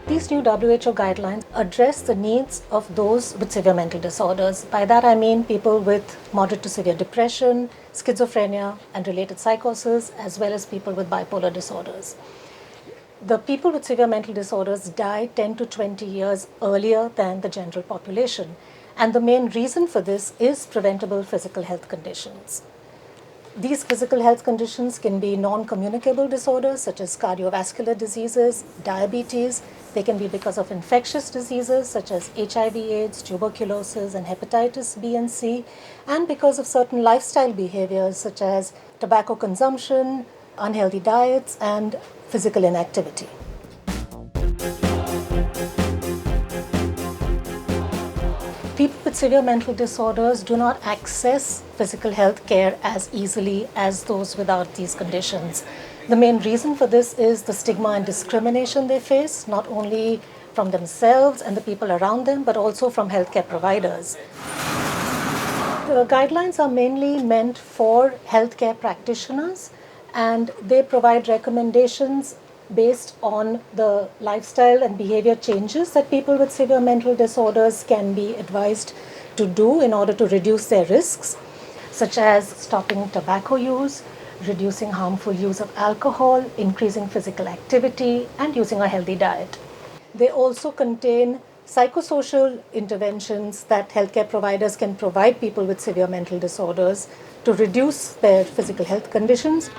These new WHO guidelines address the needs of those with severe mental disorders. By that I mean people with moderate to severe depression, schizophrenia, and related psychosis, as well as people with bipolar disorders. The people with severe mental disorders die 10 to 20 years earlier than the general population. And the main reason for this is preventable physical health conditions. These physical health conditions can be non-communicable disorders such as cardiovascular diseases, diabetes. They can be because of infectious diseases such as HIV/AIDS, tuberculosis, and hepatitis B and C, and because of certain lifestyle behaviors such as tobacco consumption, unhealthy diets, and physical inactivity. People with severe mental disorders do not access physical health care as easily as those without these conditions. The main reason for this is the stigma and discrimination they face, not only from themselves and the people around them, but also from healthcare providers. The guidelines are mainly meant for healthcare practitioners, and they provide recommendations based on the lifestyle and behavior changes that people with severe mental disorders can be advised to do in order to reduce their risks, such as stopping tobacco use, reducing harmful use of alcohol, increasing physical activity, and using a healthy diet. They also contain psychosocial interventions that healthcare providers can provide people with severe mental disorders to reduce their physical health conditions.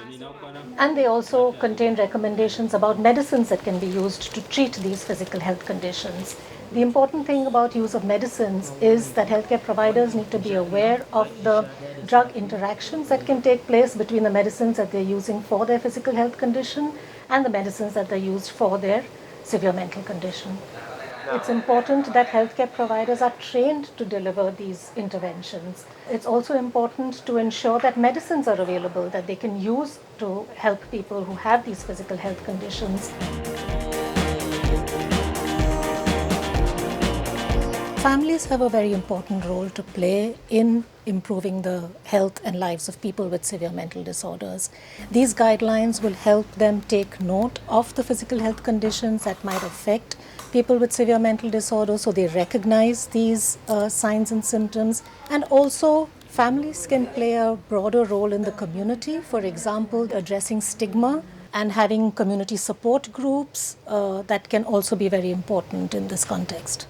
And they also contain recommendations about medicines that can be used to treat these physical health conditions. The important thing about use of medicines is that healthcare providers need to be aware of the drug interactions that can take place between the medicines that they're using for their physical health condition and the medicines that are used for their severe mental condition. It's important that healthcare providers are trained to deliver these interventions. It's also important to ensure that medicines are available that they can use to help people who have these physical health conditions. Families have a very important role to play in improving the health and lives of people with severe mental disorders. These guidelines will help them take note of the physical health conditions that might affect people with severe mental disorders, so they recognize these signs and symptoms. And also, families can play a broader role in the community, for example, addressing stigma and having community support groups that can also be very important in this context.